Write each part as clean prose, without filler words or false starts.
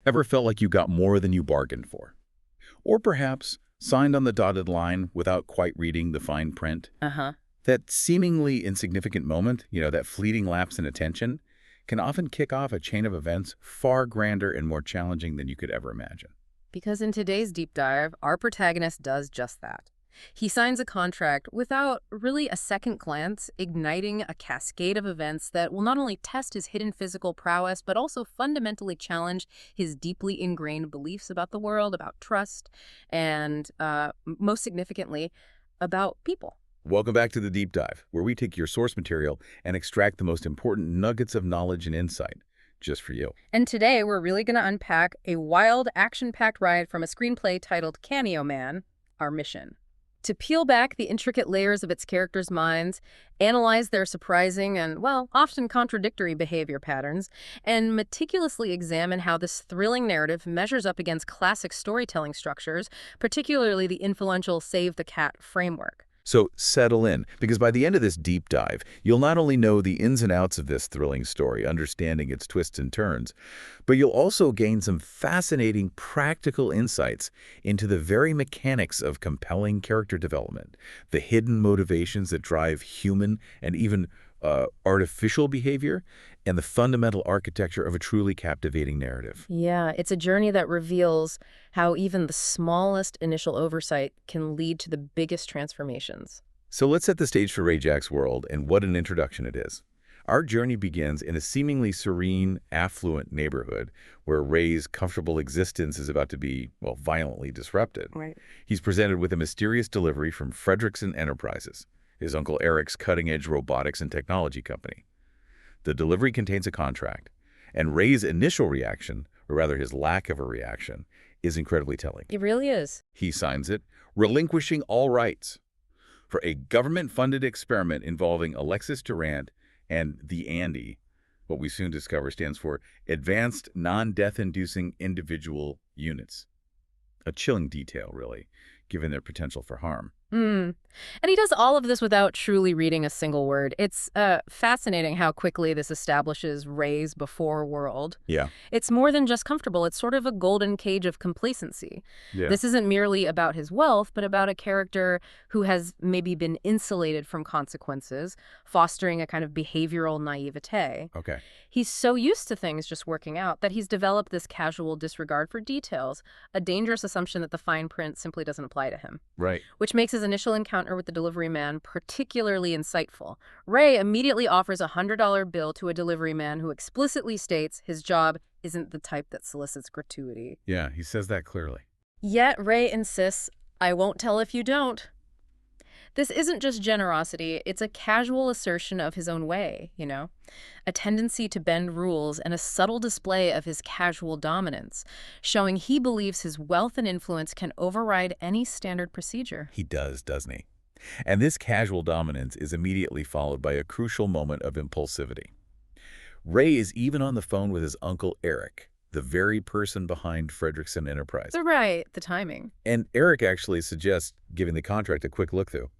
Ever felt like you got more than you bargained for? Or perhaps signed on the dotted line without quite reading the fine print? Uh-huh. That seemingly insignificant moment, that fleeting lapse in attention, can often kick off a chain of events far grander and more challenging than you could ever imagine. Because in today's deep dive, our protagonist does just that. He signs a contract without really a second glance, igniting a cascade of events that will not only test his hidden physical prowess, but also fundamentally challenge his deeply ingrained beliefs about the world, about trust, and most significantly, about people. Welcome back to the Deep Dive, where we take your source material and extract the most important nuggets of knowledge and insight, just for you. And today, we're really going to unpack a wild, action-packed ride from a screenplay titled Cameo Man, Our Mission. To peel back the intricate layers of its characters' minds, analyze their surprising and, well, often contradictory behavior patterns, and meticulously examine how this thrilling narrative measures up against classic storytelling structures, particularly the influential Save the Cat framework. So settle in, because by the end of this deep dive, you'll not only know the ins and outs of this thrilling story, understanding its twists and turns, but you'll also gain some fascinating practical insights into the very mechanics of compelling character development, the hidden motivations that drive human and even artificial behavior, and the fundamental architecture of a truly captivating narrative. Yeah, it's a journey that reveals how even the smallest initial oversight can lead to the biggest transformations. So let's set the stage for Ray Jack's world, and what an introduction it is. Our journey begins in a seemingly serene, affluent neighborhood where Ray's comfortable existence is about to be, well, violently disrupted. Right. He's presented with a mysterious delivery from Fredrickson Enterprises, his Uncle Eric's cutting-edge robotics and technology company. The delivery contains a contract, and Ray's initial reaction, or rather his lack of a reaction, is incredibly telling. It really is. He signs it, relinquishing all rights for a government-funded experiment involving Alexis Durant and the Andy, what we soon discover stands for Advanced Non-Death-Inducing Individual Units. A chilling detail, really, given their potential for harm. And he does all of this without truly reading a single word. It's fascinating how quickly this establishes Ray's before world. Yeah. It's more than just comfortable. It's sort of a golden cage of complacency. Yeah. This isn't merely about his wealth, but about a character who has maybe been insulated from consequences, fostering a kind of behavioral naivete. Okay. He's so used to things just working out that he's developed this casual disregard for details, a dangerous assumption that the fine print simply doesn't apply to him. Right. Which makes his initial encounter with the delivery man particularly insightful. Ray immediately offers a $100 bill to a delivery man who explicitly states his job isn't the type that solicits gratuity. Yeah, he says that clearly. Yet Ray insists, "I won't tell if you don't." This isn't just generosity, it's a casual assertion of his own way, a tendency to bend rules and a subtle display of his casual dominance, showing he believes his wealth and influence can override any standard procedure. He does, doesn't he? And this casual dominance is immediately followed by a crucial moment of impulsivity. Ray is even on the phone with his uncle Eric, the very person behind Fredrickson Enterprise. Right, the timing. And Eric actually suggests giving the contract a quick look-through.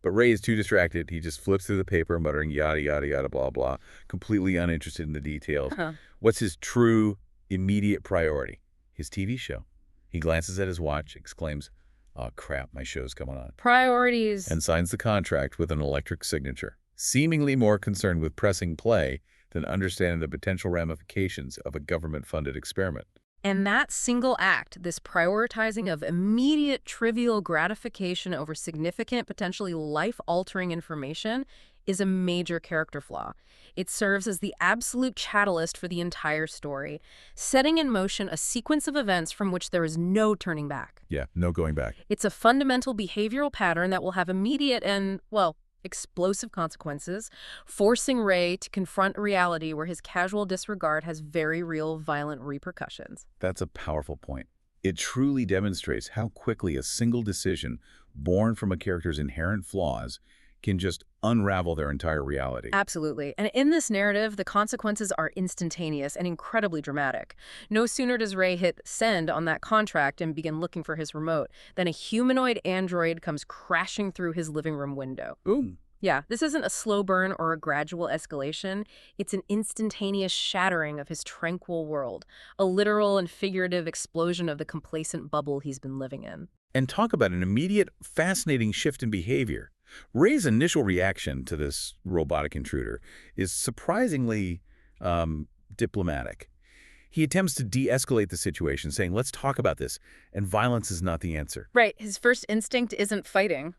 But Ray is too distracted. He just flips through the paper, muttering yada, yada, yada, blah, blah, completely uninterested in the details. What's his true, immediate priority? His TV show. He glances at his watch, exclaims, "Oh, crap, my show's coming on," Priorities. and signs the contract with an electric signature, seemingly more concerned with pressing play than understanding the potential ramifications of a government-funded experiment. And that single act, this prioritizing of immediate trivial gratification over significant, potentially life-altering information, is a major character flaw. It serves as the absolute catalyst for the entire story, setting in motion a sequence of events from which there is no turning back. Yeah, no going back. It's a fundamental behavioral pattern that will have immediate and, well, explosive consequences, forcing Ray to confront a reality where his casual disregard has very real violent repercussions. That's a powerful point. It truly demonstrates how quickly a single decision born from a character's inherent flaws can just unravel their entire reality. Absolutely. And in this narrative, the consequences are instantaneous and incredibly dramatic. No sooner does Ray hit send on that contract and begin looking for his remote than a humanoid android comes crashing through his living room window. Boom. Yeah, this isn't a slow burn or a gradual escalation. It's an instantaneous shattering of his tranquil world, a literal and figurative explosion of the complacent bubble he's been living in. And talk about an immediate, fascinating shift in behavior. Ray's initial reaction to this robotic intruder is surprisingly diplomatic. He attempts to de-escalate the situation, saying, let's talk about this, and violence is not the answer. Right, his first instinct isn't fighting.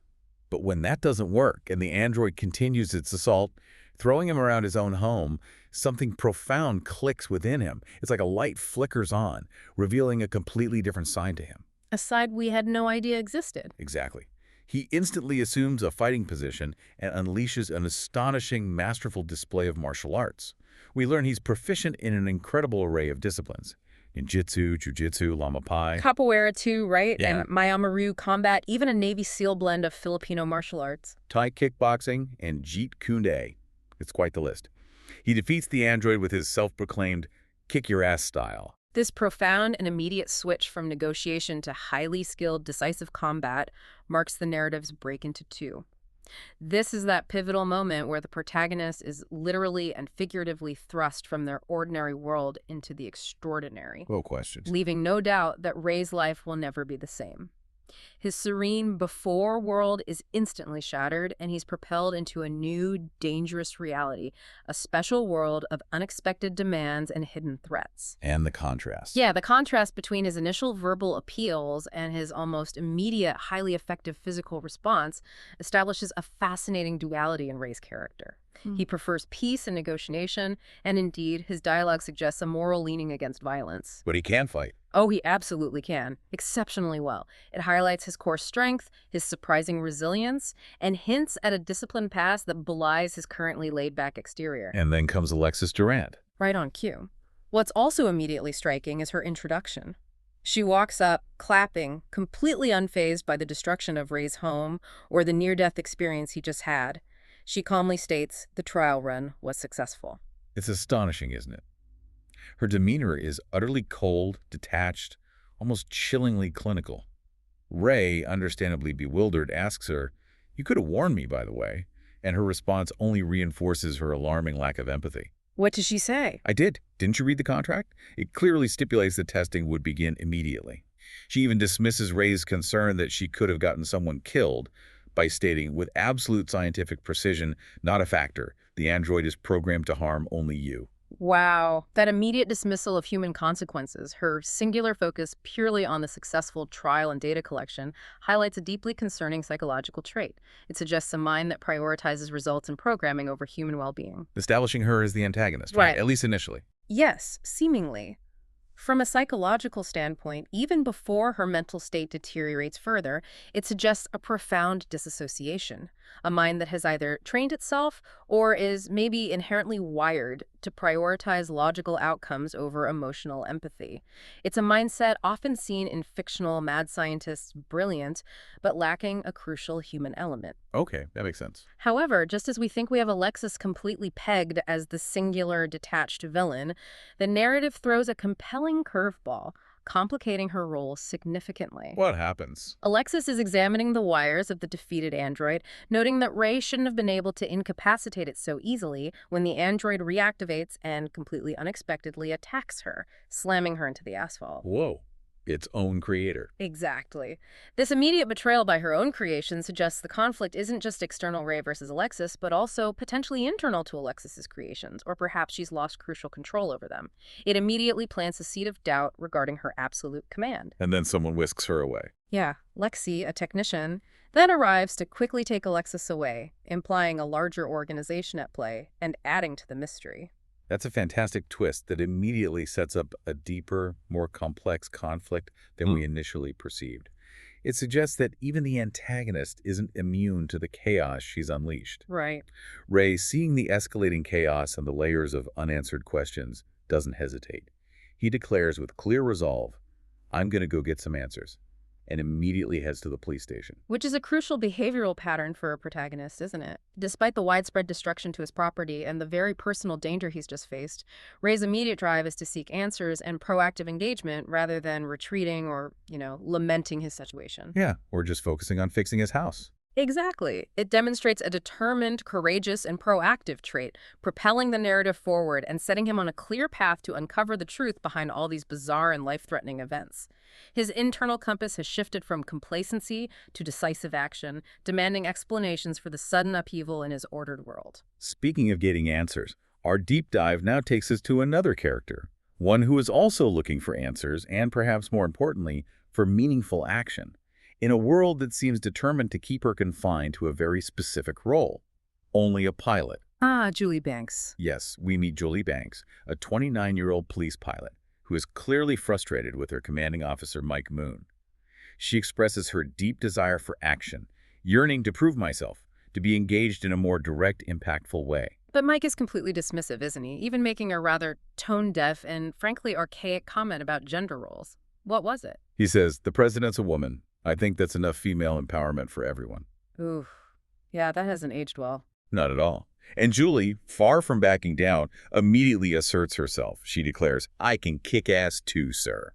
But when that doesn't work and the android continues its assault, throwing him around his own home, something profound clicks within him. It's like a light flickers on, revealing a completely different side to him. A side we had no idea existed. Exactly. He instantly assumes a fighting position and unleashes an astonishing, masterful display of martial arts. We learn he's proficient in an incredible array of disciplines. Ninjutsu, jujitsu, lama pai. Capoeira too, right? Yeah. And Myanmar combat, even a Navy SEAL blend of Filipino martial arts. Thai kickboxing, and Jeet Kune Do. It's quite the list. He defeats the android with his self-proclaimed kick-your-ass style. This profound and immediate switch from negotiation to highly skilled, decisive combat marks the narrative's break into two. This is that pivotal moment where the protagonist is literally and figuratively thrust from their ordinary world into the extraordinary, No questions. leaving no doubt that Ray's life will never be the same. His serene before world is instantly shattered, and he's propelled into a new, dangerous reality, a special world of unexpected demands and hidden threats. And the contrast. Yeah, the contrast between his initial verbal appeals and his almost immediate, highly effective physical response establishes a fascinating duality in Ray's character. He prefers peace and negotiation, and indeed, his dialogue suggests a moral leaning against violence. But he can fight. Oh, he absolutely can. Exceptionally well. It highlights his core strength, his surprising resilience, and hints at a disciplined past that belies his currently laid-back exterior. And then comes Alexis Durant. Right on cue. What's also immediately striking is her introduction. She walks up, clapping, completely unfazed by the destruction of Ray's home or the near-death experience he just had. She calmly states the trial run was successful. It's astonishing, isn't it? Her demeanor is utterly cold, detached, almost chillingly clinical. Ray, understandably bewildered, asks her, "You could have warned me, by the way," and her response only reinforces her alarming lack of empathy. What does she say? I did. Didn't you read the contract? It clearly stipulates that testing would begin immediately. She even dismisses Ray's concern that she could have gotten someone killed by stating, with absolute scientific precision, not a factor. The android is programmed to harm only you. Wow. That immediate dismissal of human consequences, her singular focus purely on the successful trial and data collection, highlights a deeply concerning psychological trait. It suggests a mind that prioritizes results and programming over human well-being. Establishing her as the antagonist, Right. At least initially. Yes, seemingly. From a psychological standpoint, even before her mental state deteriorates further, it suggests a profound disassociation, a mind that has either trained itself or is maybe inherently wired to prioritize logical outcomes over emotional empathy. It's a mindset often seen in fictional mad scientists' brilliant, but lacking a crucial human element. Okay, that makes sense. However, just as we think we have Alexis completely pegged as the singular, detached villain, the narrative throws a compelling curveball, complicating her role significantly. What happens? Alexis is examining the wires of the defeated android, noting that Ray shouldn't have been able to incapacitate it so easily when the android reactivates and completely unexpectedly attacks her, slamming her into the asphalt. Whoa. Its own creator. Exactly. This immediate betrayal by her own creation suggests the conflict isn't just external Ray versus Alexis, but also potentially internal to Alexis's creations, or perhaps she's lost crucial control over them. It immediately plants a seed of doubt regarding her absolute command. And then someone whisks her away. Yeah, Lexi, a technician, then arrives to quickly take Alexis away, implying a larger organization at play and adding to the mystery. That's a fantastic twist that immediately sets up a deeper, more complex conflict than we initially perceived. It suggests that even the antagonist isn't immune to the chaos she's unleashed. Right. Ray, seeing the escalating chaos and the layers of unanswered questions, doesn't hesitate. He declares with clear resolve, "I'm going to go get some answers," and immediately heads to the police station. Which is a crucial behavioral pattern for a protagonist, isn't it? Despite the widespread destruction to his property and the very personal danger he's just faced, Ray's immediate drive is to seek answers and proactive engagement rather than retreating or, lamenting his situation. Yeah, or just focusing on fixing his house. Exactly. It demonstrates a determined, courageous, and proactive trait, propelling the narrative forward and setting him on a clear path to uncover the truth behind all these bizarre and life-threatening events. His internal compass has shifted from complacency to decisive action, demanding explanations for the sudden upheaval in his ordered world. Speaking of getting answers, our deep dive now takes us to another character, one who is also looking for answers and, perhaps more importantly, for meaningful action, in a world that seems determined to keep her confined to a very specific role, only a pilot. Ah, Julie Banks. Yes, we meet Julie Banks, a 29-year-old police pilot who is clearly frustrated with her commanding officer, Mike Moon. She expresses her deep desire for action, yearning to prove myself, to be engaged in a more direct, impactful way. But Mike is completely dismissive, isn't he? Even making a rather tone-deaf and frankly archaic comment about gender roles. What was it? He says, "The president's a woman. I think that's enough female empowerment for everyone." Ooh, yeah, that hasn't aged well. Not at all. And Julie, far from backing down, immediately asserts herself. She declares, "I can kick ass too, sir."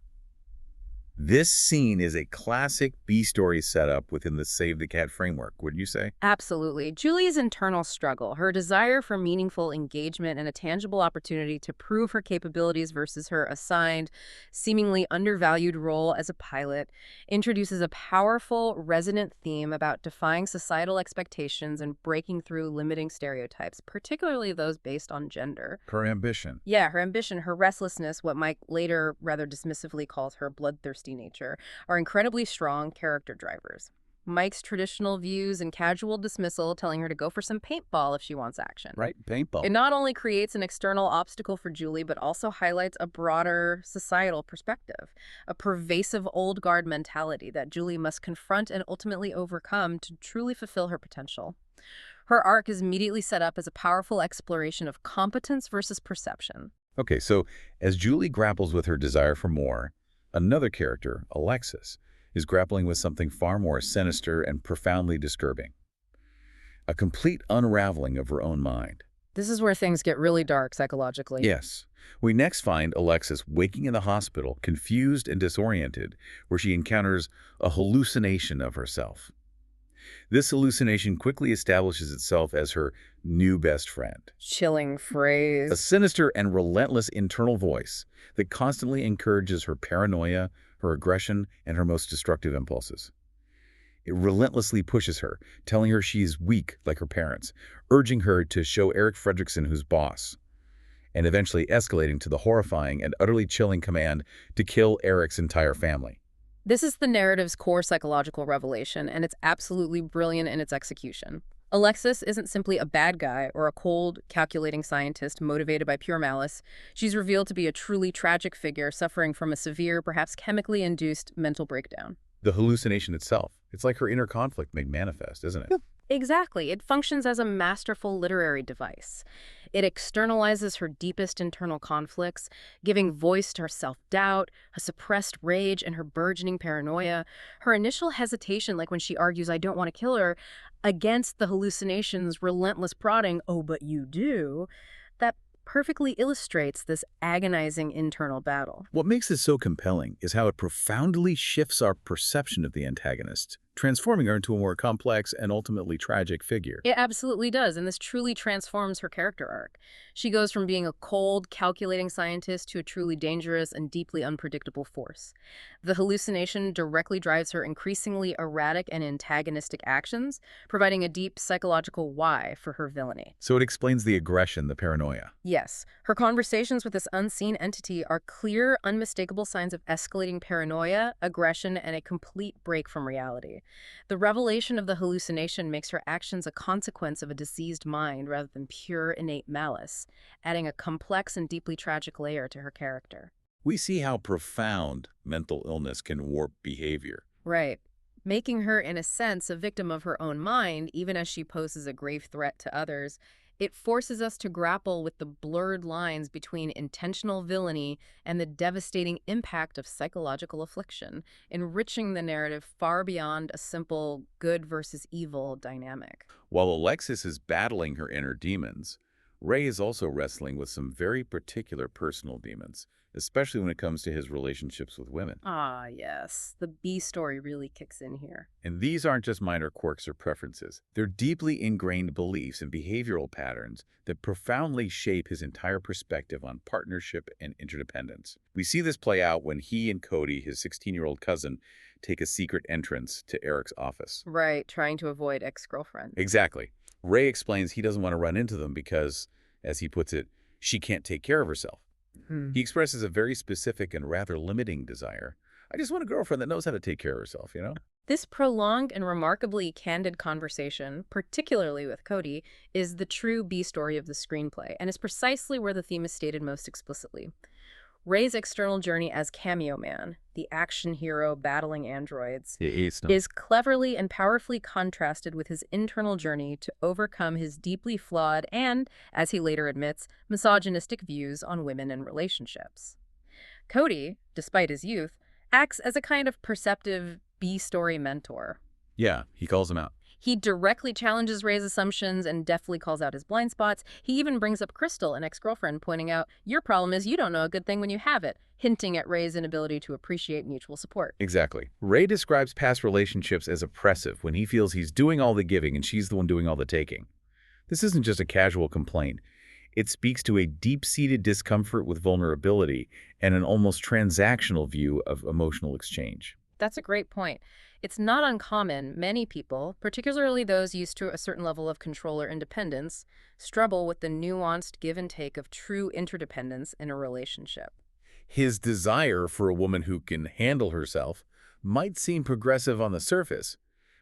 This scene is a classic B-story setup within the Save the Cat framework, wouldn't you say? Absolutely. Julie's internal struggle, her desire for meaningful engagement and a tangible opportunity to prove her capabilities versus her assigned, seemingly undervalued role as a pilot, introduces a powerful, resonant theme about defying societal expectations and breaking through limiting stereotypes, particularly those based on gender. Her ambition. Yeah, her ambition, her restlessness, what Mike later rather dismissively calls her bloodthirsty nature, are incredibly strong character drivers. Mike's traditional views and casual dismissal telling her to go for some paintball if she wants action. Right, paintball. It not only creates an external obstacle for Julie, but also highlights a broader societal perspective, a pervasive old guard mentality that Julie must confront and ultimately overcome to truly fulfill her potential. Her arc is immediately set up as a powerful exploration of competence versus perception. Okay, so as Julie grapples with her desire for more, another character, Alexis, is grappling with something far more sinister and profoundly disturbing. A complete unraveling of her own mind. This is where things get really dark psychologically. Yes. We next find Alexis waking in the hospital, confused and disoriented, where she encounters a hallucination of herself. This hallucination quickly establishes itself as her new best friend. Chilling A phrase. sinister and relentless internal voice that constantly encourages her paranoia, her aggression, and her most destructive impulses. It relentlessly pushes her, telling her she is weak like her parents, urging her to show Eric Fredrickson who's boss, and eventually escalating to the horrifying and utterly chilling command to kill Eric's entire family. This is the narrative's core psychological revelation, and it's absolutely brilliant in its execution. Alexis isn't simply a bad guy or a cold, calculating scientist motivated by pure malice. She's revealed to be a truly tragic figure suffering from a severe, perhaps chemically induced mental breakdown. The hallucination itself, it's like her inner conflict made manifest, isn't it? Exactly. It functions as a masterful literary device. It externalizes her deepest internal conflicts, giving voice to her self-doubt, her suppressed rage, and her burgeoning paranoia. Her initial hesitation, like when she argues, "I don't want to kill her," against the hallucination's relentless prodding, "Oh, but you do," that perfectly illustrates this agonizing internal battle. What makes it so compelling is how it profoundly shifts our perception of the antagonist, transforming her into a more complex and ultimately tragic figure. It absolutely does, and this truly transforms her character arc. She goes from being a cold, calculating scientist to a truly dangerous and deeply unpredictable force. The hallucination directly drives her increasingly erratic and antagonistic actions, providing a deep psychological why for her villainy. So it explains the aggression, the paranoia. Yes, her conversations with this unseen entity are clear, unmistakable signs of escalating paranoia, aggression, and a complete break from reality. The revelation of the hallucination makes her actions a consequence of a diseased mind rather than pure innate malice, adding a complex and deeply tragic layer to her character. We see how profound mental illness can warp behavior. Right. Making her, in a sense, a victim of her own mind, even as she poses a grave threat to others. It forces us to grapple with the blurred lines between intentional villainy and the devastating impact of psychological affliction, enriching the narrative far beyond a simple good versus evil dynamic. While Alexis is battling her inner demons, Ray is also wrestling with some very particular personal demons, especially when it comes to his relationships with women. Ah, yes. The B story really kicks in here. And these aren't just minor quirks or preferences. They're deeply ingrained beliefs and behavioral patterns that profoundly shape his entire perspective on partnership and interdependence. We see this play out when he and Cody, his 16-year-old cousin, take a secret entrance to Eric's office. Right, trying to avoid ex-girlfriend. Exactly. Ray explains he doesn't want to run into them because, as he puts it, she can't take care of herself. Hmm. He expresses a very specific and rather limiting desire. I just want a girlfriend that knows how to take care of herself. This prolonged and remarkably candid conversation, particularly with Cody, is the true B story of the screenplay, and is precisely where the theme is stated most explicitly. Ray's external journey as Cameo Man, the action hero battling androids, Yeah, it's no. is cleverly and powerfully contrasted with his internal journey to overcome his deeply flawed and, as he later admits, misogynistic views on women and relationships. Cody, despite his youth, acts as a kind of perceptive B-story mentor. Yeah, he calls him out. He directly challenges Ray's assumptions and deftly calls out his blind spots. He even brings up Crystal, an ex-girlfriend, pointing out, your problem is you don't know a good thing when you have it, hinting at Ray's inability to appreciate mutual support. Exactly. Ray describes past relationships as oppressive when he feels he's doing all the giving and she's the one doing all the taking. This isn't just a casual complaint. It speaks to a deep-seated discomfort with vulnerability and an almost transactional view of emotional exchange. That's a great point. It's not uncommon. Many people, particularly those used to a certain level of control or independence, struggle with the nuanced give and take of true interdependence in a relationship. His desire for a woman who can handle herself might seem progressive on the surface,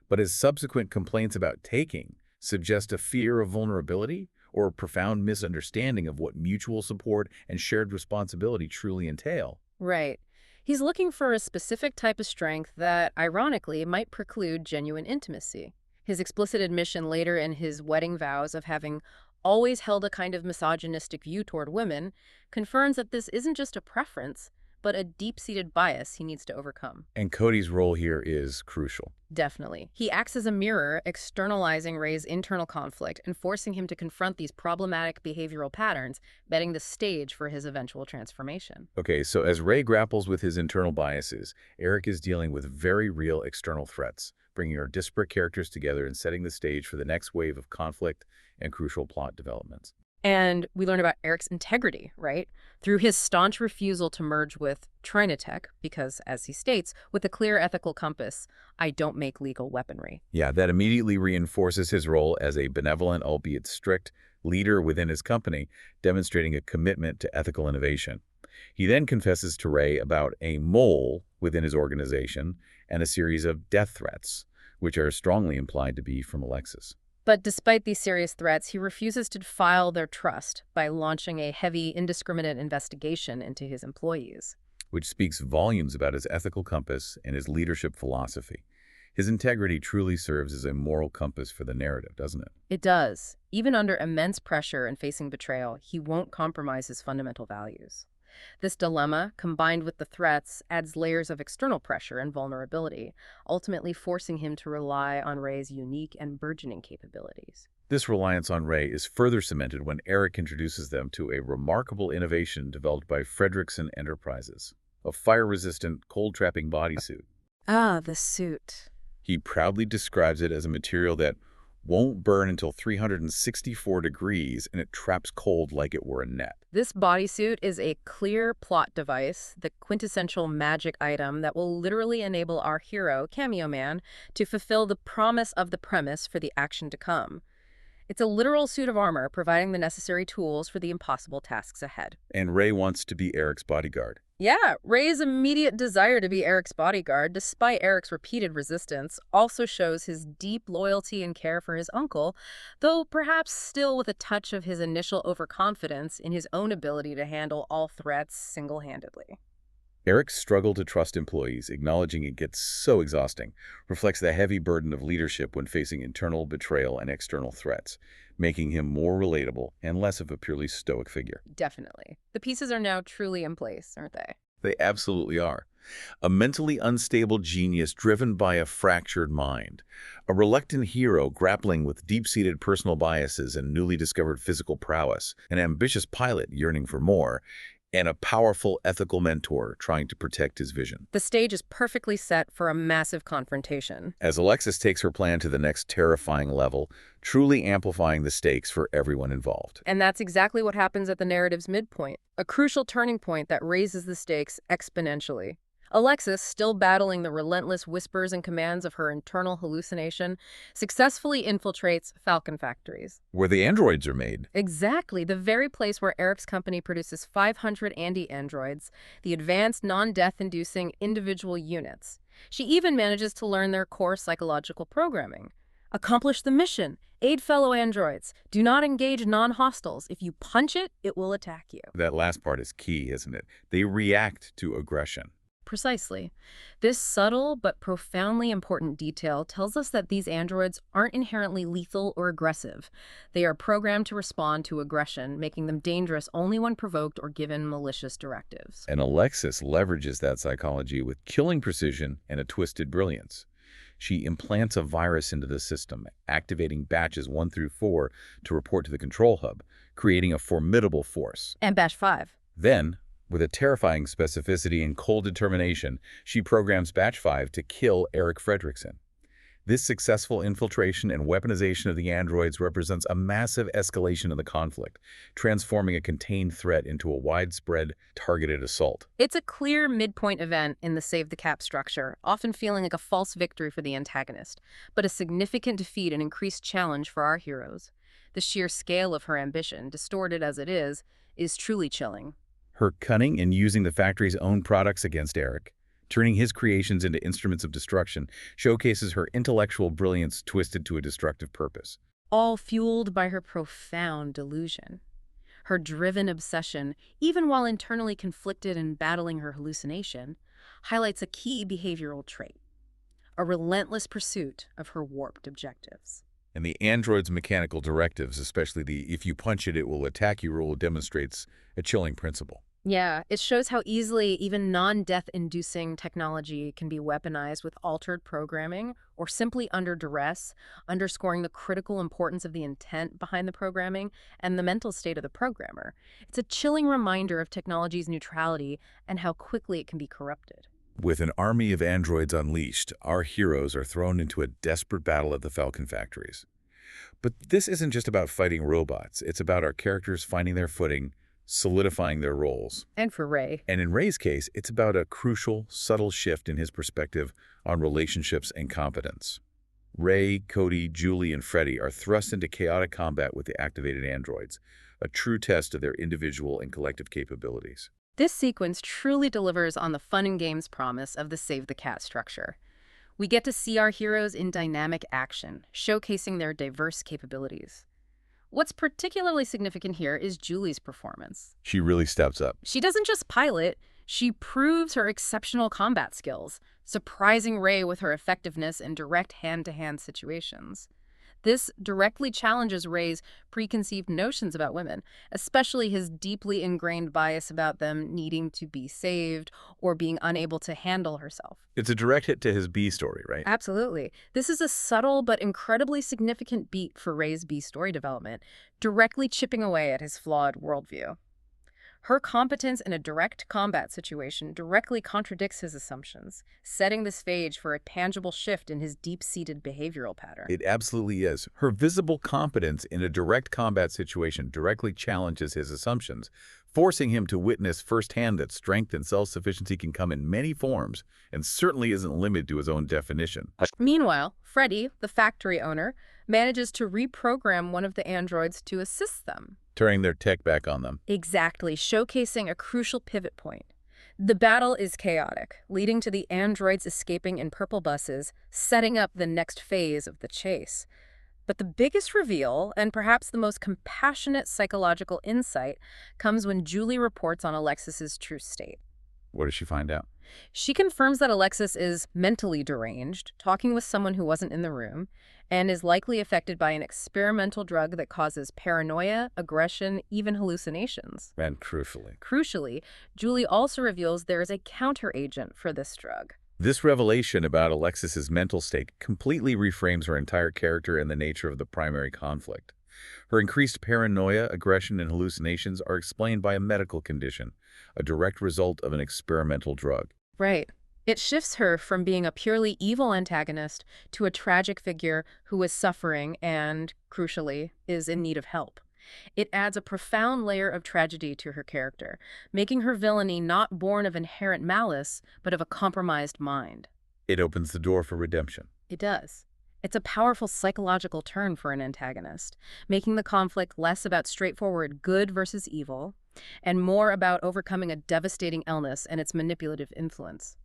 but his subsequent complaints about taking suggest a fear of vulnerability or a profound misunderstanding of what mutual support and shared responsibility truly entail. Right. He's looking for a specific type of strength that, ironically, might preclude genuine intimacy. His explicit admission later in his wedding vows of having always held a kind of misogynistic view toward women confirms that this isn't just a preference, but a deep-seated bias he needs to overcome. And Cody's role here is crucial. Definitely. He acts as a mirror, externalizing Ray's internal conflict and forcing him to confront these problematic behavioral patterns, setting the stage for his eventual transformation. Okay, so as Ray grapples with his internal biases, Eric is dealing with very real external threats, bringing our disparate characters together and setting the stage for the next wave of conflict and crucial plot developments. And we learn about Eric's integrity, right? Through his staunch refusal to merge with Trinitech, because, as he states, with a clear ethical compass, I don't make legal weaponry. Yeah, that immediately reinforces his role as a benevolent, albeit strict, leader within his company, demonstrating a commitment to ethical innovation. He then confesses to Ray about a mole within his organization and a series of death threats, which are strongly implied to be from Alexis. But despite these serious threats, he refuses to defile their trust by launching a heavy, indiscriminate investigation into his employees. Which speaks volumes about his ethical compass and his leadership philosophy. His integrity truly serves as a moral compass for the narrative, doesn't it? It does. Even under immense pressure and facing betrayal, he won't compromise his fundamental values. This dilemma, combined with the threats, adds layers of external pressure and vulnerability, ultimately forcing him to rely on Ray's unique and burgeoning capabilities. This reliance on Ray is further cemented when Eric introduces them to a remarkable innovation developed by Fredrickson Enterprises, a fire-resistant, cold-trapping bodysuit. Ah, the suit. He proudly describes it as a material that won't burn until 364 degrees, and it traps cold like it were a net. This bodysuit is a clear plot device, the quintessential magic item that will literally enable our hero, Cameo Man, to fulfill the promise of the premise for the action to come. It's a literal suit of armor, providing the necessary tools for the impossible tasks ahead. And Ray wants to be Eric's bodyguard. Yeah, Ray's immediate desire to be Eric's bodyguard, despite Eric's repeated resistance, also shows his deep loyalty and care for his uncle, though perhaps still with a touch of his initial overconfidence in his own ability to handle all threats single-handedly. Eric's struggle to trust employees, acknowledging it gets so exhausting, reflects the heavy burden of leadership when facing internal betrayal and external threats, making him more relatable and less of a purely stoic figure. Definitely. The pieces are now truly in place, aren't they? They absolutely are. A mentally unstable genius driven by a fractured mind. A reluctant hero grappling with deep-seated personal biases and newly discovered physical prowess. An ambitious pilot yearning for more. And a powerful ethical mentor trying to protect his vision. The stage is perfectly set for a massive confrontation. As Alexis takes her plan to the next terrifying level, truly amplifying the stakes for everyone involved. And that's exactly what happens at the narrative's midpoint, a crucial turning point that raises the stakes exponentially. Alexis, still battling the relentless whispers and commands of her internal hallucination, successfully infiltrates Falcon factories. Where the androids are made. Exactly, the very place where Eric's company produces 500 Andy-androids, the advanced non-death-inducing individual units. She even manages to learn their core psychological programming. Accomplish the mission. Aid fellow androids. Do not engage non-hostiles. If you punch it, it will attack you. That last part is key, isn't it? They react to aggression. Precisely. This subtle but profoundly important detail tells us that these androids aren't inherently lethal or aggressive. They are programmed to respond to aggression, making them dangerous only when provoked or given malicious directives. And Alexis leverages that psychology with killing precision and a twisted brilliance. She implants a virus into the system, activating batches 1 through 4 to report to the control hub, creating a formidable force. And batch 5. Then, with a terrifying specificity and cold determination, she programs Batch 5 to kill Eric Fredrickson. This successful infiltration and weaponization of the androids represents a massive escalation of the conflict, transforming a contained threat into a widespread, targeted assault. It's a clear midpoint event in the Save the Cap structure, often feeling like a false victory for the antagonist, but a significant defeat and increased challenge for our heroes. The sheer scale of her ambition, distorted as it is truly chilling. Her cunning in using the factory's own products against Eric, turning his creations into instruments of destruction, showcases her intellectual brilliance twisted to a destructive purpose. All fueled by her profound delusion. Her driven obsession, even while internally conflicted and battling her hallucination, highlights a key behavioral trait, a relentless pursuit of her warped objectives. And the android's mechanical directives, especially the "if you punch it, it will attack you" rule, demonstrates a chilling principle. Yeah, it shows how easily even non-death-inducing technology can be weaponized with altered programming or simply under duress, underscoring the critical importance of the intent behind the programming and the mental state of the programmer. It's a chilling reminder of technology's neutrality and how quickly it can be corrupted. With an army of androids unleashed, our heroes are thrown into a desperate battle at the Falcon factories. But this isn't just about fighting robots. It's about our characters finding their footing, solidifying their roles. And for Ray. And in Ray's case, it's about a crucial, subtle shift in his perspective on relationships and competence. Ray, Cody, Julie, and Freddy are thrust into chaotic combat with the activated androids, a true test of their individual and collective capabilities. This sequence truly delivers on the fun and games promise of the Save the Cat structure. We get to see our heroes in dynamic action, showcasing their diverse capabilities. What's particularly significant here is Julie's performance. She really steps up. She doesn't just pilot, she proves her exceptional combat skills, surprising Ray with her effectiveness in direct hand-to-hand situations. This directly challenges Ray's preconceived notions about women, especially his deeply ingrained bias about them needing to be saved or being unable to handle herself. It's a direct hit to his B story, right? Absolutely. This is a subtle but incredibly significant beat for Ray's B story development, directly chipping away at his flawed worldview. Her competence in a direct combat situation directly contradicts his assumptions, setting the stage for a tangible shift in his deep-seated behavioral pattern. It absolutely is. Her visible competence in a direct combat situation directly challenges his assumptions, forcing him to witness firsthand that strength and self-sufficiency can come in many forms and certainly isn't limited to his own definition. Meanwhile, Freddy, the factory owner, manages to reprogram one of the androids to assist them, Turning their tech back on them. exactly, showcasing a crucial pivot point. The battle is chaotic, leading to the androids escaping in purple buses, setting up the next phase of the chase. But the biggest reveal, and perhaps the most compassionate psychological insight, comes when Julie reports on Alexis's true state. What does she find out? She confirms that Alexis is mentally deranged, talking with someone who wasn't in the room, and is likely affected by an experimental drug that causes paranoia, aggression, even hallucinations. And crucially, Crucially, Julie also reveals there is a counteragent for this drug. this revelation about Alexis's mental state completely reframes her entire character and the nature of the primary conflict. Her increased paranoia, aggression, and hallucinations are explained by a medical condition, a direct result of an experimental drug. Right. It shifts her from being a purely evil antagonist to a tragic figure who is suffering and, crucially, is in need of help. It adds a profound layer of tragedy to her character, making her villainy not born of inherent malice, but of a compromised mind. It opens the door for redemption. It does. It's a powerful psychological turn for an antagonist, making the conflict less about straightforward good versus evil, and more about overcoming a devastating illness and its manipulative influence.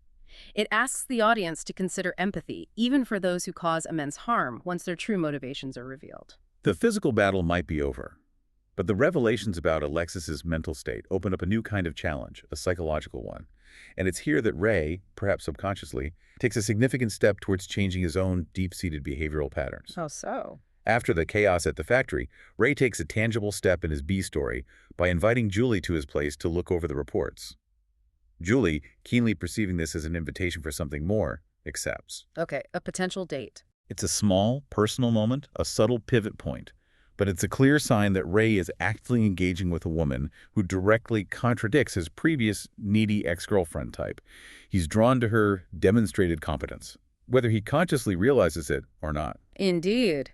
It asks the audience to consider empathy, even for those who cause immense harm, once their true motivations are revealed. The physical battle might be over, but the revelations about Alexis's mental state open up a new kind of challenge, a psychological one. And it's here that Ray, perhaps subconsciously, takes a significant step towards changing his own deep-seated behavioral patterns. How so? After the chaos at the factory, Ray takes a tangible step in his B story by inviting Julie to his place to look over the reports. Julie, keenly perceiving this as an invitation for something more, accepts. Okay, a potential date. It's a small, personal moment, a subtle pivot point, but it's a clear sign that Ray is actively engaging with a woman who directly contradicts his previous needy ex-girlfriend type. He's drawn to her demonstrated competence, whether he consciously realizes it or not. Indeed.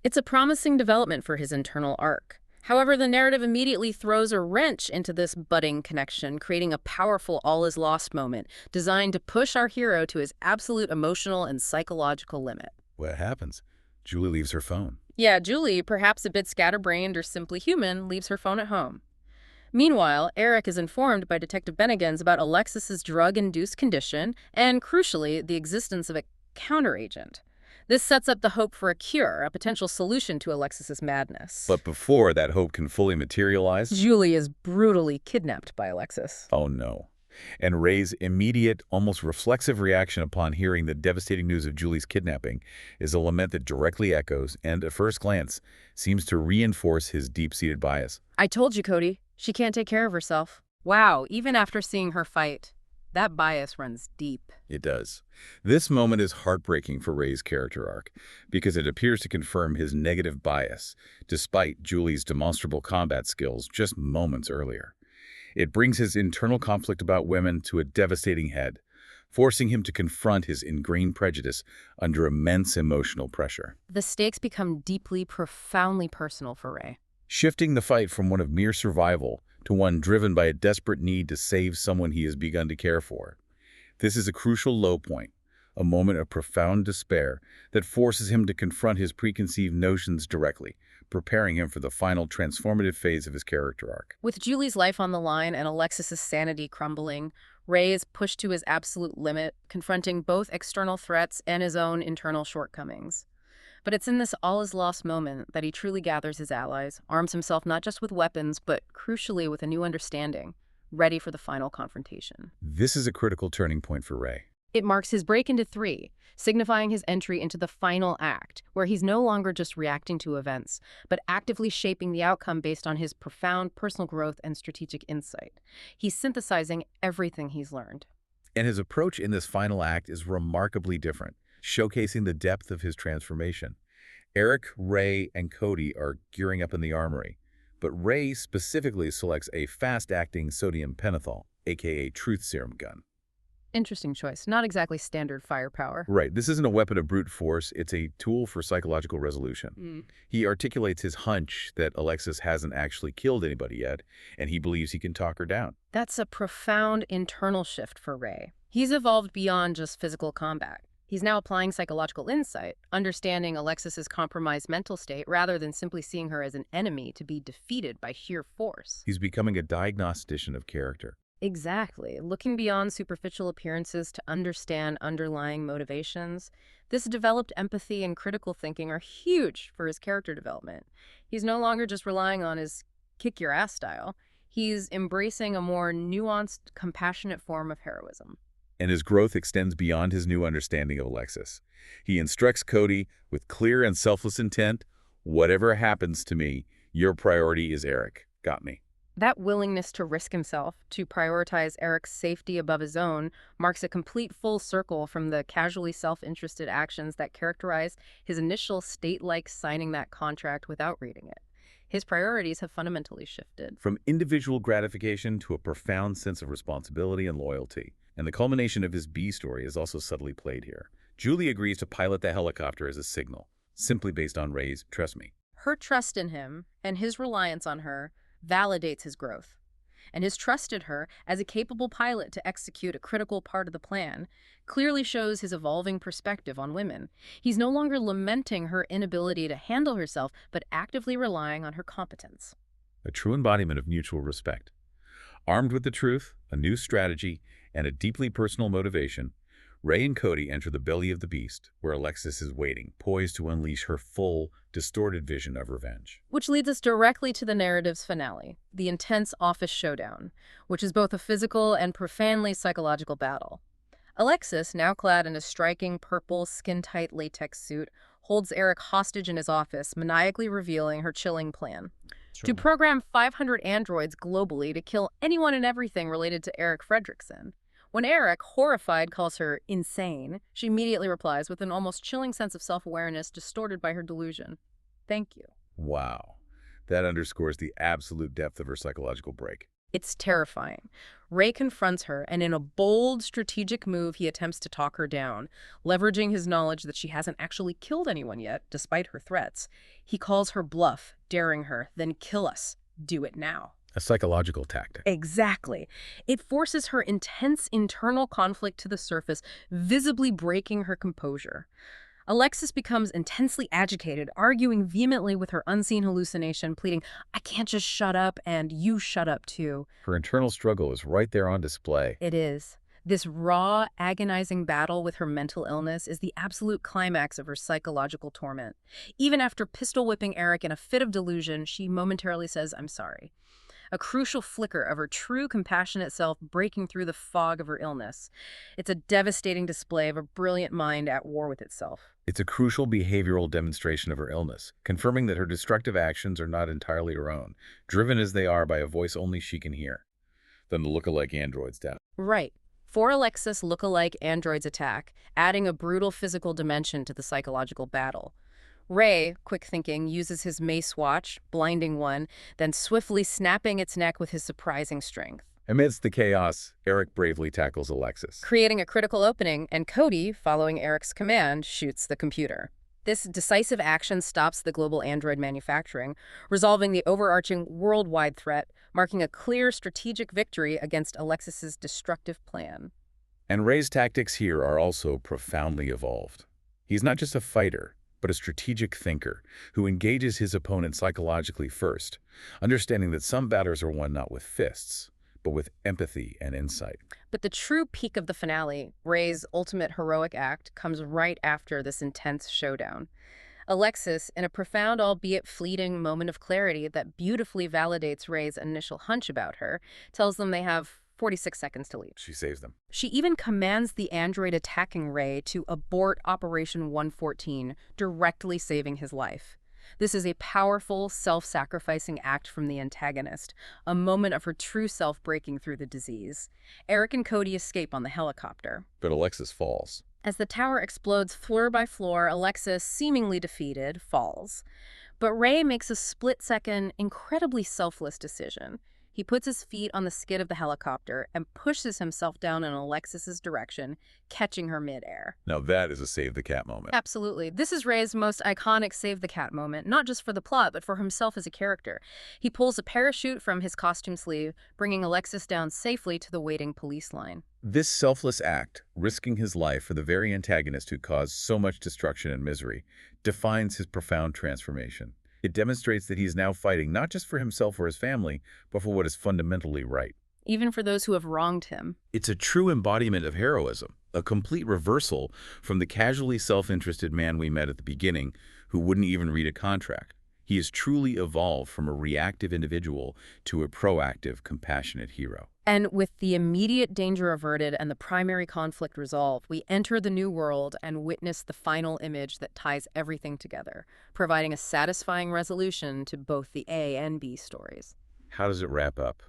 It's a promising development for his internal arc. However, the narrative immediately throws a wrench into this budding connection, creating a powerful all-is-lost moment designed to push our hero to his absolute emotional and psychological limit. What happens? Julie leaves her phone. Yeah, Julie, perhaps a bit scatterbrained or simply human, leaves her phone at home. Meanwhile, Eric is informed by Detective Bennigan's about Alexis's drug-induced condition and, crucially, the existence of a counteragent. This sets up the hope for a cure, a potential solution to Alexis's madness. But before that hope can fully materialize, Julie is brutally kidnapped by Alexis. oh no. And Ray's immediate, almost reflexive reaction upon hearing the devastating news of Julie's kidnapping is a lament that directly echoes and, at first glance, seems to reinforce his deep-seated bias. I told you, Cody. She can't take care of herself. Wow, even after seeing her fight, that bias runs deep. It does. This moment is heartbreaking for Ray's character arc because it appears to confirm his negative bias, despite Julie's demonstrable combat skills just moments earlier. It brings his internal conflict about women to a devastating head, forcing him to confront his ingrained prejudice under immense emotional pressure. The stakes become deeply, profoundly personal for Ray. Shifting the fight from one of mere survival to one driven by a desperate need to save someone he has begun to care for. This is a crucial low point, a moment of profound despair that forces him to confront his preconceived notions directly, preparing him for the final transformative phase of his character arc. With Julie's life on the line and Alexis's sanity crumbling, Ray is pushed to his absolute limit, confronting both external threats and his own internal shortcomings. But it's in this all-is-lost moment that he truly gathers his allies, arms himself not just with weapons, but crucially with a new understanding, ready for the final confrontation. This is a critical turning point for Ray. It marks his break into 3, signifying his entry into the final act, where he's no longer just reacting to events, but actively shaping the outcome based on his profound personal growth and strategic insight. He's synthesizing everything he's learned. And his approach in this final act is remarkably different, showcasing the depth of his transformation. Eric, Ray, and Cody are gearing up in the armory, but Ray specifically selects a fast-acting sodium pentothal, aka truth serum gun. Interesting choice. Not exactly standard firepower. Right. This isn't a weapon of brute force. It's a tool for psychological resolution. He articulates his hunch that Alexis hasn't actually killed anybody yet, and he believes he can talk her down. That's a profound internal shift for Ray. He's evolved beyond just physical combat. He's now applying psychological insight, understanding Alexis's compromised mental state rather than simply seeing her as an enemy to be defeated by sheer force. He's becoming a diagnostician of character. Exactly. Looking beyond superficial appearances to understand underlying motivations, this developed empathy and critical thinking are huge for his character development. He's no longer just relying on his kick-your-ass style. He's embracing a more nuanced, compassionate form of heroism. And his growth extends beyond his new understanding of Alexis. He instructs Cody with clear and selfless intent, whatever happens to me, your priority is Eric. Got me. That willingness to risk himself, to prioritize Eric's safety above his own, marks a complete full circle from the casually self-interested actions that characterize his initial state-like signing that contract without reading it. His priorities have fundamentally shifted. From individual gratification to a profound sense of responsibility and loyalty. And the culmination of his B story is also subtly played here. Julie agrees to pilot the helicopter as a signal, simply based on Ray's "trust me." Her trust in him and his reliance on her validates his growth. And his trust in her as a capable pilot to execute a critical part of the plan clearly shows his evolving perspective on women. He's no longer lamenting her inability to handle herself, but actively relying on her competence. A true embodiment of mutual respect. Armed with the truth, a new strategy, and a deeply personal motivation, Ray and Cody enter the belly of the beast, where Alexis is waiting, poised to unleash her full, distorted vision of revenge. Which leads us directly to the narrative's finale, the intense office showdown, which is both a physical and profoundly psychological battle. Alexis, now clad in a striking purple, skin-tight latex suit, holds Eric hostage in his office, maniacally revealing her chilling plan. To program 500 androids globally to kill anyone and everything related to Eric Fredrickson. When Eric, horrified, calls her insane, she immediately replies with an almost chilling sense of self-awareness distorted by her delusion. Thank you. Wow. That underscores the absolute depth of her psychological break. It's terrifying. Ray confronts her, and in a bold, strategic move, he attempts to talk her down, leveraging his knowledge that she hasn't actually killed anyone yet, despite her threats. He calls her bluff, daring her, then kill us. Do it now. A psychological tactic. Exactly. It forces her intense internal conflict to the surface, visibly breaking her composure. Alexis becomes intensely agitated, arguing vehemently with her unseen hallucination, pleading, "I can't just shut up, and you shut up too." Her internal struggle is right there on display. It is. This raw, agonizing battle with her mental illness is the absolute climax of her psychological torment. Even after pistol-whipping Eric in a fit of delusion, she momentarily says, "I'm sorry." A crucial flicker of her true compassionate self breaking through the fog of her illness. It's a devastating display of a brilliant mind at war with itself. It's a crucial behavioral demonstration of her illness, confirming that her destructive actions are not entirely her own, driven as they are by a voice only she can hear. Then the look-alike androids down. Right. For Alexis, look-alike androids attack, adding a brutal physical dimension to the psychological battle. Ray, quick thinking, uses his mace watch, blinding one, then swiftly snapping its neck with his surprising strength. Amidst the chaos, Eric bravely tackles Alexis, Creating a critical opening, and Cody, following Eric's command, shoots the computer. This decisive action stops the global android manufacturing, resolving the overarching worldwide threat, marking a clear strategic victory against Alexis's destructive plan. And Ray's tactics here are also profoundly evolved. He's not just a fighter, but a strategic thinker who engages his opponent psychologically first, understanding that some battles are won not with fists, but with empathy and insight. But the true peak of the finale, Ray's ultimate heroic act, comes right after this intense showdown. Alexis, in a profound albeit fleeting moment of clarity that beautifully validates Ray's initial hunch about her, tells them they have 46 seconds to leave. She saves them. She even commands the android attacking Ray to abort Operation 114, directly saving his life. This is a powerful, self-sacrificing act from the antagonist, a moment of her true self breaking through the disease. Eric and Cody escape on the helicopter. But Alexis falls. As the tower explodes floor by floor, Alexis, seemingly defeated, falls. But Ray makes a split-second, incredibly selfless decision. He puts his feet on the skid of the helicopter and pushes himself down in Alexis's direction, catching her midair. Now that is a save the cat moment. Absolutely. This is Ray's most iconic save the cat moment, not just for the plot, but for himself as a character. He pulls a parachute from his costume sleeve, bringing Alexis down safely to the waiting police line. This selfless act, risking his life for the very antagonist who caused so much destruction and misery, defines his profound transformation. It demonstrates that he is now fighting not just for himself or his family, but for what is fundamentally right. Even for those who have wronged him. It's a true embodiment of heroism, a complete reversal from the casually self-interested man we met at the beginning who wouldn't even read a contract. He has truly evolved from a reactive individual to a proactive, compassionate hero. And with the immediate danger averted and the primary conflict resolved, we enter the new world and witness the final image that ties everything together, providing a satisfying resolution to both the A and B stories. How does it wrap up?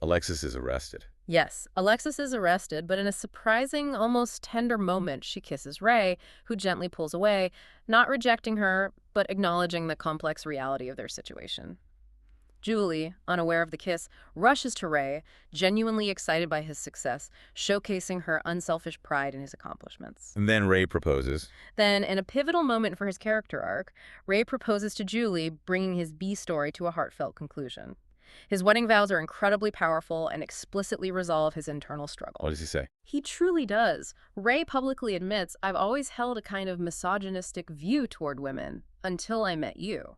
Alexis is arrested. Yes, Alexis is arrested, but in a surprising, almost tender moment, she kisses Ray, who gently pulls away, not rejecting her, but acknowledging the complex reality of their situation. Julie, unaware of the kiss, rushes to Ray, genuinely excited by his success, showcasing her unselfish pride in his accomplishments. And then Ray proposes. Then, in a pivotal moment for his character arc, Ray proposes to Julie, bringing his B story to a heartfelt conclusion. His wedding vows are incredibly powerful and explicitly resolve his internal struggle. What does he say? He truly does. Ray publicly admits, "I've always held a kind of misogynistic view toward women, until I met you."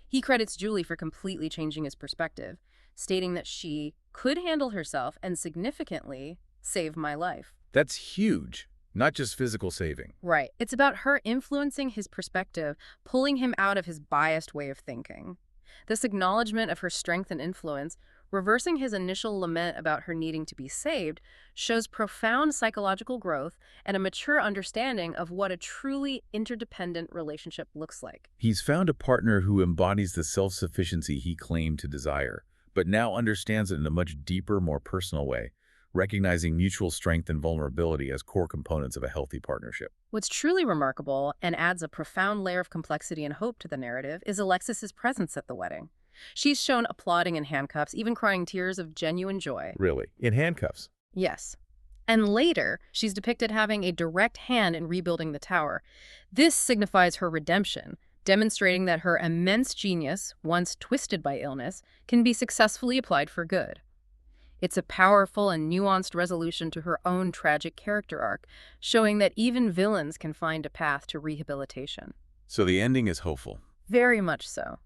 He credits Julie for completely changing his perspective, stating that she could handle herself and significantly save my life. That's huge. Not just physical saving. Right. It's about her influencing his perspective, pulling him out of his biased way of thinking. This acknowledgement of her strength and influence, reversing his initial lament about her needing to be saved, shows profound psychological growth and a mature understanding of what a truly interdependent relationship looks like. He's found a partner who embodies the self-sufficiency he claimed to desire, but now understands it in a much deeper, more personal way, recognizing mutual strength and vulnerability as core components of a healthy partnership. What's truly remarkable and adds a profound layer of complexity and hope to the narrative is Alexis's presence at the wedding. She's shown applauding in handcuffs, even crying tears of genuine joy. Really? In handcuffs? Yes. And later, she's depicted having a direct hand in rebuilding the tower. This signifies her redemption, demonstrating that her immense genius, once twisted by illness, can be successfully applied for good. It's a powerful and nuanced resolution to her own tragic character arc, showing that even villains can find a path to rehabilitation. So the ending is hopeful. Very much so.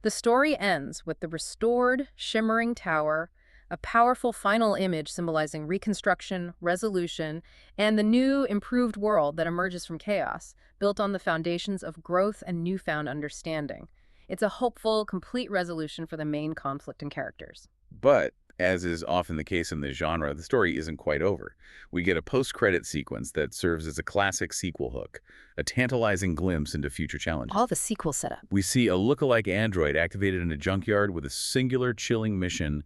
The story ends with the restored, shimmering tower, a powerful final image symbolizing reconstruction, resolution, and the new, improved world that emerges from chaos, built on the foundations of growth and newfound understanding. It's a hopeful, complete resolution for the main conflict and characters. But, as is often the case in this genre, the story isn't quite over. We get a post-credit sequence that serves as a classic sequel hook, a tantalizing glimpse into future challenges. All the sequel setup. We see a look-alike android activated in a junkyard with a singular chilling mission: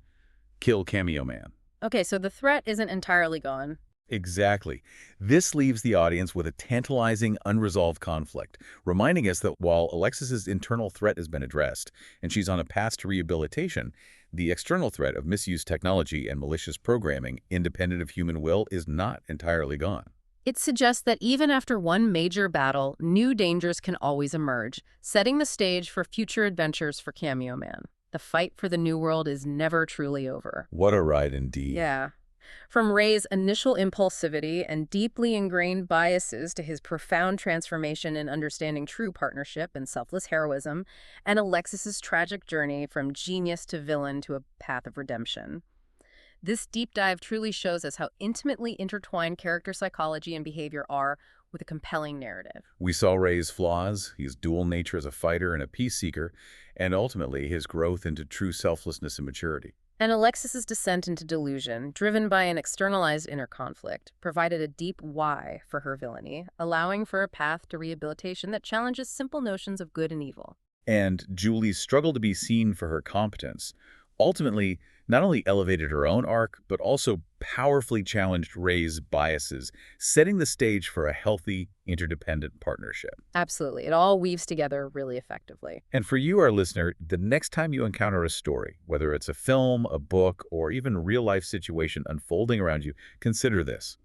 kill Cameo Man. Okay, so the threat isn't entirely gone. Exactly. This leaves the audience with a tantalizing, unresolved conflict, reminding us that while Alexis's internal threat has been addressed and she's on a path to rehabilitation, the external threat of misused technology and malicious programming, independent of human will, is not entirely gone. It suggests that even after one major battle, new dangers can always emerge, setting the stage for future adventures for Cameo Man. The fight for the new world is never truly over. What a ride indeed. Yeah. From Ray's initial impulsivity and deeply ingrained biases to his profound transformation in understanding true partnership and selfless heroism, and Alexis's tragic journey from genius to villain to a path of redemption. This deep dive truly shows us how intimately intertwined character psychology and behavior are with a compelling narrative. We saw Ray's flaws, his dual nature as a fighter and a peace seeker, and ultimately his growth into true selflessness and maturity. And Alexis's descent into delusion, driven by an externalized inner conflict, provided a deep why for her villainy, allowing for a path to rehabilitation that challenges simple notions of good and evil. And Julie's struggle to be seen for her competence ultimately not only elevated her own arc, but also powerfully challenged Ray's biases, setting the stage for a healthy, interdependent partnership. Absolutely. It all weaves together really effectively. And for you, our listener, the next time you encounter a story, whether it's a film, a book, or even a real-life situation unfolding around you, consider this.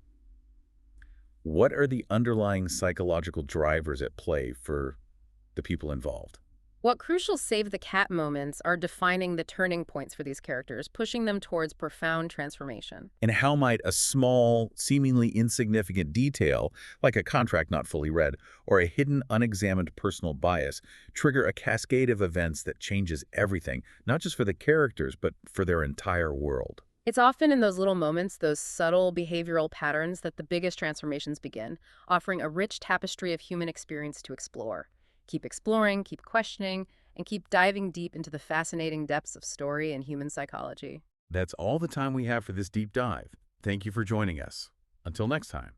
What are the underlying psychological drivers at play for the people involved? What crucial save-the-cat moments are defining the turning points for these characters, pushing them towards profound transformation. And how might a small, seemingly insignificant detail, like a contract not fully read, or a hidden, unexamined personal bias, trigger a cascade of events that changes everything, not just for the characters, but for their entire world? It's often in those little moments, those subtle behavioral patterns, that the biggest transformations begin, offering a rich tapestry of human experience to explore. Keep exploring, keep questioning, and keep diving deep into the fascinating depths of story and human psychology. That's all the time we have for this deep dive. Thank you for joining us. Until next time.